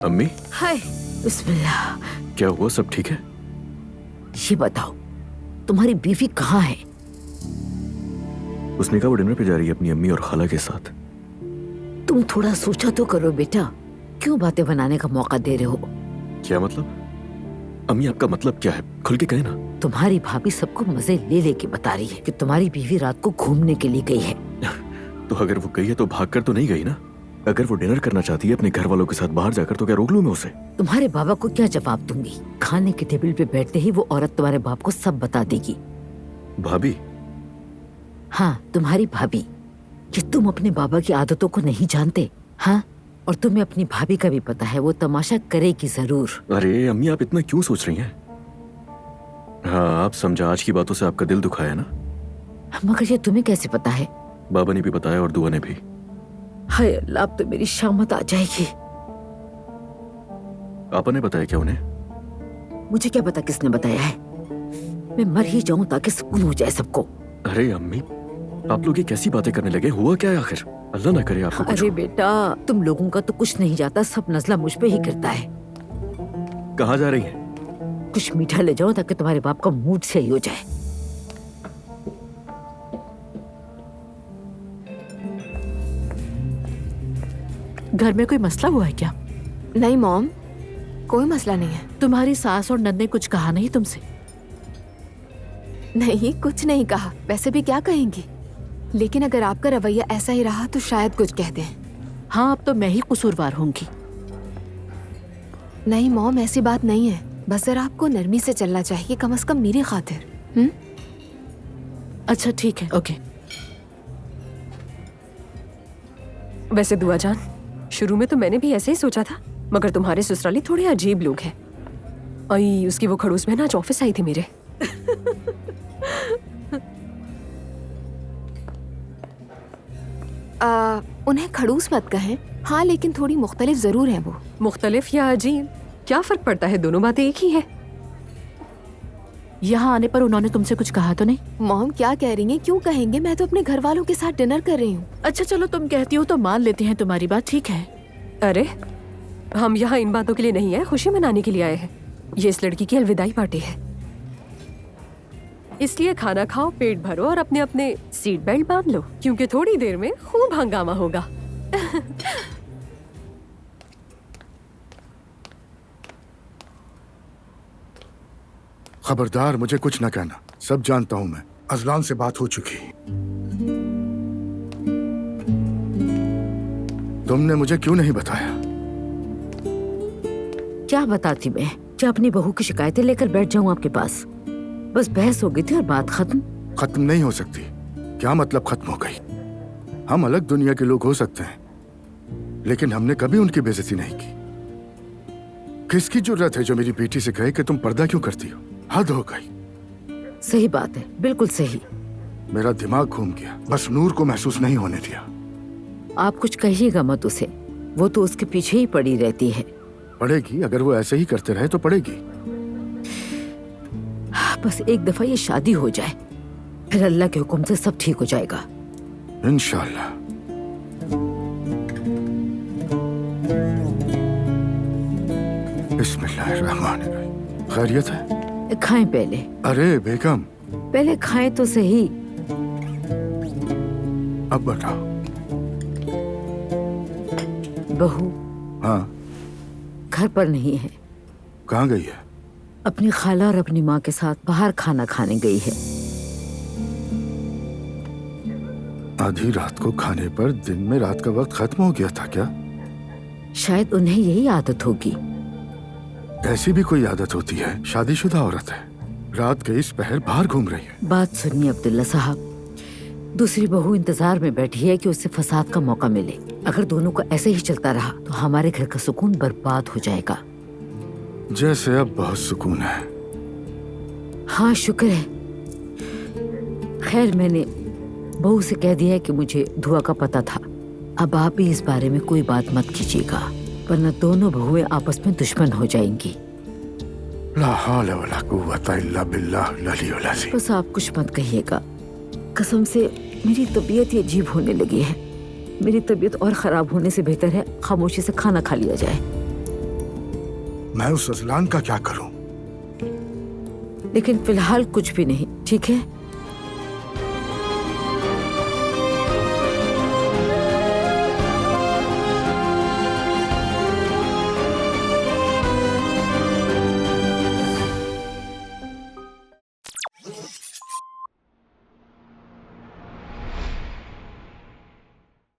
अम्मी, हाय बिस्मिल्लाह। क्या हुआ? सब ठीक है? ये बताओ, तुम्हारी बीवी कहाँ है? उसने कहा वो डिनर पे जा रही है अपनी अम्मी और खाला के साथ। तुम थोड़ा सोचा तो करो बेटा, क्यों बातें बनाने का मौका दे रहे हो? क्या मतलब? अम्मी आपका मतलब क्या है? खुल के कहे ना। तुम्हारी भाभी सबको मजे ले लेके बता रही है कि तुम्हारी बीवी रात को घूमने के लिए गई है। तो अगर वो गई है तो भागकर तो नहीं गई ना? अगर वो डिनर करना चाहती है अपने घर वालों के साथ बाहर जाकर, तो क्या रोक लूं मैं उसे? तुम्हारे बाबा को क्या जवाब दूंगी? खाने के टेबल पे बैठते ही वो औरत तुम्हारे बाप को सब बता देगी। भाभी? हाँ, तुम्हारी भाभी। कि तुम अपने बाबा की आदतों को नहीं जानते। हाँ, और तुम्हें अपनी भाभी का भी पता है, वो तमाशा करेगी जरूर। अरे अम्मी, आप इतना क्यों सोच रही हैं? हाँ, आप समझा, आज की बातों से आपका दिल दुखाया ना? मगर ये तुम्हें कैसे पता है? बाबा ने भी बताया और दुआ ने भी। हाय अल्लाह, अब तो मेरी शामत आ जाएगी। आपा ने बताया क्या उन्हें? मुझे क्या पता किसने बताया है। मैं मर ही जाऊं ताकि सुकून हो जाए सबको। अरे अम्मी, आप लोग ये कैसी बातें करने लगे? हुआ क्या है आखिर? अल्लाह ना करे आपको कुछ अरे हो। बेटा, तुम लोगों का तो कुछ नहीं जाता, सब नजला मुझ पे ही गिरता है। कहाँ जा रही हैं? कुछ मीठा ले जाओ ताकि तुम्हारे बाप का मूड सही हो जाए। घर में कोई मसला हुआ है क्या? नहीं मॉम, कोई मसला नहीं है। तुम्हारी सास और नंद ने कुछ कहा नहीं तुमसे? नहीं, कुछ नहीं कहा। वैसे भी क्या कहेंगी, लेकिन अगर आपका रवैया ऐसा ही रहा तो शायद कुछ कह दें। हाँ, अब तो मैं ही कसूरवार होंगी। नहीं मॉम, ऐसी बात नहीं है। बस जरा आपको नरमी से चलना चाहिए, कम से कम मेरी खातिर। अच्छा ठीक है, ओके। वैसे दुआ जान, शुरू में तो मैंने भी ऐसे ही सोचा था, मगर तुम्हारे ससुराली थोड़े अजीब लोग हैं। आई उसकी वो खड़ूस बहन आज ऑफिस आई थी मेरे। उन्हें खड़ूस मत कहें। हाँ, लेकिन थोड़ी मुख्तलिफ जरूर है वो। मुख्तलिफ या अजीब, क्या फर्क पड़ता है? दोनों बातें एक ही है। यहाँ आने पर उन्होंने तुमसे कुछ कहा तो नहीं? मॉम क्या कह रही हैं? क्यों कहेंगे? मैं तो अपने घर वालों के साथ डिनर कर रही हूँ। अच्छा चलो, तुम कहती हो तो मान लेते हैं तुम्हारी बात, ठीक है। अरे हम यहाँ इन बातों के लिए नहीं आए, खुशी मनाने के लिए आए हैं। ये इस लड़की की अलविदाई पार्टी है, इसलिए खाना खाओ, पेट भरो और अपने अपने सीट बेल्ट बांध लो, क्योंकि थोड़ी देर में खूब हंगामा होगा। खबरदार, मुझे कुछ न कहना। सब जानता हूं मैं। अजलान से बात हो चुकी। तुमने मुझे क्यों नहीं बताया? क्या बताती मैं? क्या अपनी बहू की शिकायतें लेकर बैठ जाऊं आपके पास? बस बहस हो गई थी और बात खत्म। खत्म नहीं हो सकती। क्या मतलब खत्म हो गई? हम अलग दुनिया के लोग हो सकते हैं, लेकिन हमने कभी उनकी बेइज्जती नहीं की। किसकी जुर्रत है जो मेरी बेटी से कहे कि तुम पर्दा क्यों करती हो? हद हो गई। सही बात है, बिल्कुल सही। मेरा दिमाग घूम गया। बस नूर को महसूस नहीं होने दिया। आप कुछ कहिएगा मत उसे, वो तो उसके पीछे ही पड़ी रहती है। पड़ेगी, अगर वो ऐसे ही करते रहे तो पड़ेगी। बस एक दफा ये शादी हो जाए, फिर अल्लाह के हुक्म से सब ठीक हो जाएगा। इंशाल्लाह। बिस्मिल्लाहिर्रहमानिर्रहीम। खैरियत है? खाएं पहले। अरे बेगम, पहले खाएं तो सही। अब बताओ। बहू हाँ, घर पर नहीं है, कहाँ गई है? अपनी खाला और अपनी माँ के साथ बाहर खाना खाने गई है। आधी रात को खाने पर दिन में रात का वक्त खत्म हो गया था क्या? शायद उन्हें यही आदत होगी। ऐसी भी कोई आदत होती है? शादीशुदा औरत है, रात के इस पहर बाहर घूम रही है। बात सुनिए अब्दुल्ला साहब, दूसरी बहू इंतजार में बैठी है कि उसे फसाद का मौका मिले। अगर दोनों का ऐसे ही चलता रहा तो हमारे घर का सुकून बर्बाद हो जाएगा। जैसे अब बहुत सुकून है। हाँ शुक्र है। खैर, मैंने बहू से कह दिया है कि मुझे धुआ का पता था। अब आप भी इस बारे में कोई बात मत कीजिएगा, वरना दोनों बहुएं आपस में दुश्मन हो जाएंगी। ला हौला वला कुव्वता इल्ला बिल्लाहिल अलियुल अज़ीम। बस आप कुछ मत कहिएगा। कसम से मेरी तबीयत ही अजीब होने लगी है। मेरी तबीयत और खराब होने से बेहतर है खामोशी से खाना खा लिया जाए। मैं उस रजलान का क्या करूं? लेकिन फिलहाल कुछ भी नहीं, ठीक है?